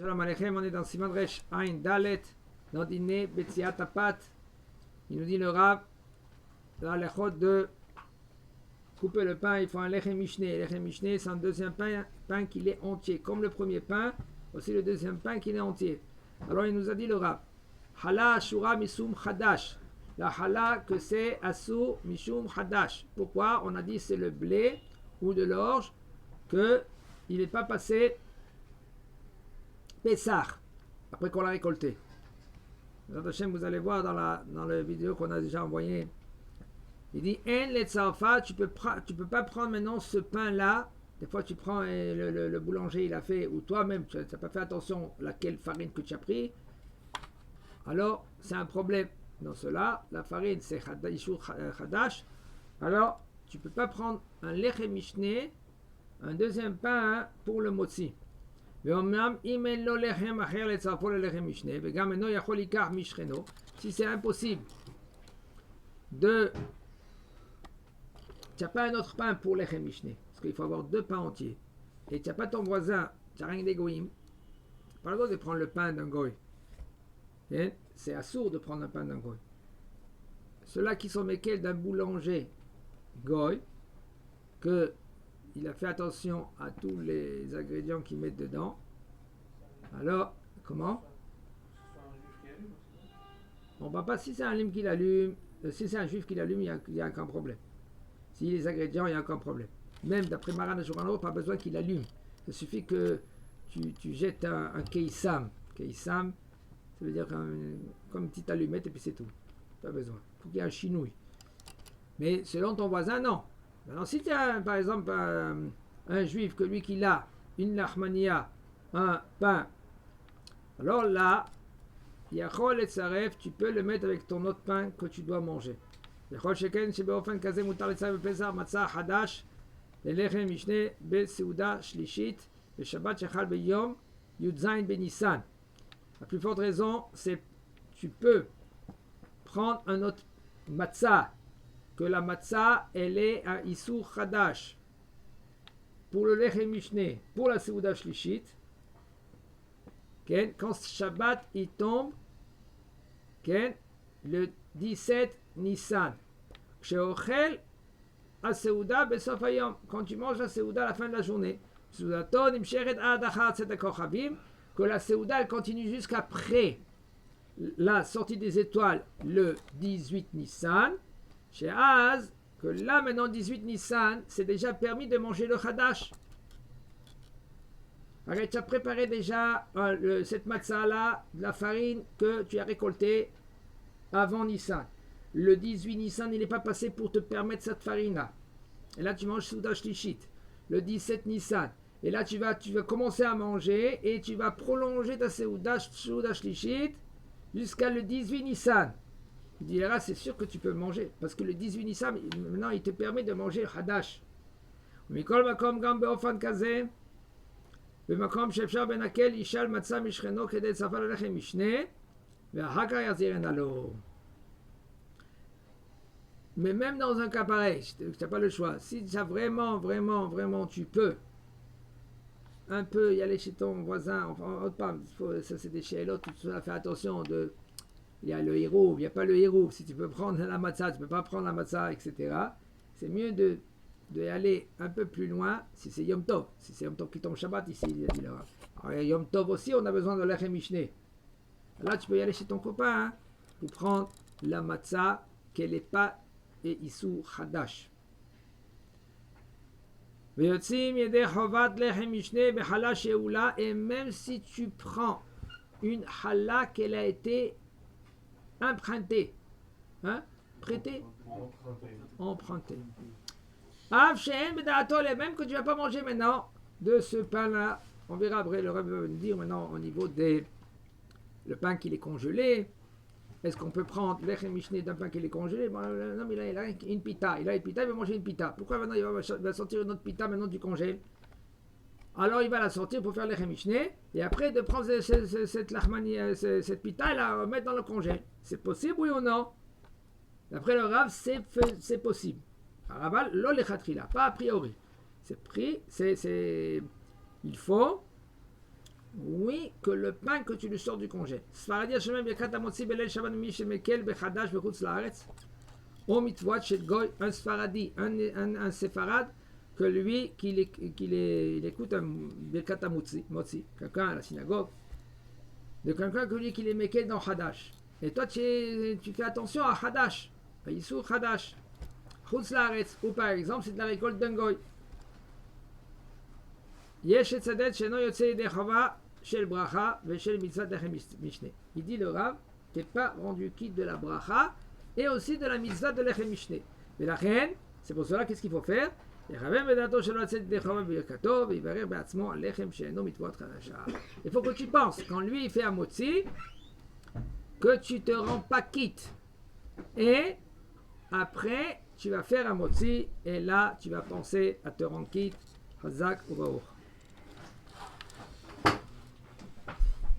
Shalom Aleichem, on est dans Siman Resh Ain Dalet, dans Dîner Betziat Apat. Il nous dit le Rav, la lechot de couper le pain, il faut un lechem mishné. Lechem mishné, c'est un deuxième pain qui est entier. Comme le premier pain, aussi le deuxième pain qui est entier. Alors il nous a dit le Rav, Hala Ashura Misum Hadash. La hala que c'est Asur Mishum Hadash. Pourquoi? On a dit c'est le blé ou de l'orge que il n'est pas passé Pessah, après qu'on l'a récolté. Vous allez voir dans la vidéo qu'on a déjà envoyée. Il dit En le tzarfa, tu peux pas prendre maintenant ce pain-là. Des fois, tu prends le boulanger, il a fait, ou toi-même, tu n'as pas fait attention à laquelle farine que tu as pris. Alors, c'est un problème. Dans cela, la farine, c'est Ishur Hadash. Alors, tu ne peux pas prendre un lechem mishné, un deuxième pain pour le motzi. Si c'est impossible tu n'as pas un autre pain pour lechem mishné, parce qu'il faut avoir deux pains entiers, et tu n'as pas ton voisin, tu n'as rien d'égoïme, pas le droit de prendre le pain d'un goy. C'est assourd de prendre un pain d'un goy. Ceux-là qui sont méquels d'un boulanger goy, que il a fait attention à tous les ingrédients qu'ils mettent dedans. Alors, comment? On ne va pas, si c'est un lime qui l'allume, si c'est un juif qui l'allume, il n'y a aucun problème. Si les ingrédients, il n'y a aucun problème. Même d'après Maran de Jourano, pas besoin qu'il allume. Il suffit que tu jettes un keissam. Keissam, ça veut dire comme une petite allumette et puis c'est tout. Pas besoin. Il faut qu'il y ait un chinouille. Mais selon ton voisin, non. Alors si tu as par exemple un juif que lui qu'il a une lahmania, un pain, alors là, yachol et tzaref, tu peux le mettre avec ton autre pain que tu dois manger. Yachol sheken shebeofen kaze mutar letzaref bepesach matzah hadash lelechem mishne beseuda shlishit beshabbat shechal beyom yudzain benissan. La plus forte raison, c'est tu peux prendre un autre matzah, que la matzah, elle est un Isur Hadash. Pour le Lechem Mishné, pour la Seuda Shlishit, quand Shabbat il tombe, le 17 Nissan, Sheochel a Seuda Besof Hayom, quand tu manges la Seuda à la fin de la journée, Seudaton Imsheret Adachat Tzedakochavim, que la Seuda elle continue jusqu'après la sortie des étoiles, le 18 Nissan. Chez Az, que là maintenant 18 Nissan, c'est déjà permis de manger le Hadash. Alors tu as préparé déjà cette matzah là, de la farine que tu as récoltée avant Nissan. Le 18 Nissan, il n'est pas passé pour te permettre cette farine là. Et là tu manges Souda Shlishit. Le 17 Nissan. Et là tu vas commencer à manger et tu vas prolonger ta Souda Shlishit jusqu'à le 18 Nissan. Il dit là, c'est sûr que tu peux manger, parce que le 18 Nissan, maintenant, il te permet de manger Hadash. Mikol makom gam beofan kaze, bemakom shefshar benakel ishal matzah mishcheno kedei tzafar lechem mishne, ve'ahakar yaziren alo. Mais même dans un cas pareil, tu n'as pas le choix. Si tu as vraiment, tu peux un peu y aller chez ton voisin, enfin, ça c'est des chez l'autre, tu dois faire attention de. Il y a le héros, il n'y a pas le héros. Si tu peux prendre la matzah, tu ne peux pas prendre la matzah, etc. C'est mieux de aller un peu plus loin si c'est Yom Tov. Si c'est Yom Tov qui tombe Shabbat ici, il a dit là. Alors Yom Tov aussi, on a besoin de l'Echem Mishné. Là, tu peux y aller chez ton copain pour prendre la matzah qu'elle n'est pas et Issou Hadash. Et même si tu prends une chala qu'elle a été emprunté, prêté, emprunté. Même que tu ne vas pas manger maintenant de ce pain-là. On verra après, le Rav va nous dire maintenant au niveau le pain qui est congelé. Est-ce qu'on peut prendre l'Echem Mishné d'un pain qui est congelé? Non, mais il a une pita. Il va manger une pita. Pourquoi maintenant il va sortir une autre pita maintenant du congèle? Alors il va la sortir pour faire l'Echem Mishné, et après de prendre cette pita et la remettre dans le congèle. C'est possible, oui ou non? D'après le Rav, c'est possible. Raval, lo lechatchila, pas a priori. Il faut Oui, que le pain que tu lui sors du congé. Sfaradi Hashem Birkat Hamotzi Belel Shabbat Mishemekel Bechadash Bechutz Laaretz. Au mitvot chez Goy, un Sfaradi, un Séfarade, que lui, il écoute un Birkat Hamotzi, quelqu'un à la synagogue, de quelqu'un que lui, qu'il est Mekel dans Hadash. Et toi, tu fais attention à Hadash, à Yisur Hadash. Chutz Laaretz, ou par exemple, c'est de la récolte d'un Goy. Yesh et Tzadet Sheno Yotze Yedei Chava Shel Bracha Veshel Mitzvah Dechem Mishneh. Il dit le Rav, tu n'es pas rendu quitte de la Bracha et aussi de la Mitzvah de Lechem Mishneh. Mais la reine, c'est pour cela qu'est-ce qu'il faut faire? Il faut que tu penses, quand lui il fait un motzi, que tu te rends pas quitte. Et après, tu vas faire un motzi, et là, tu vas penser à te rendre quitte. Hazak ou Baruch.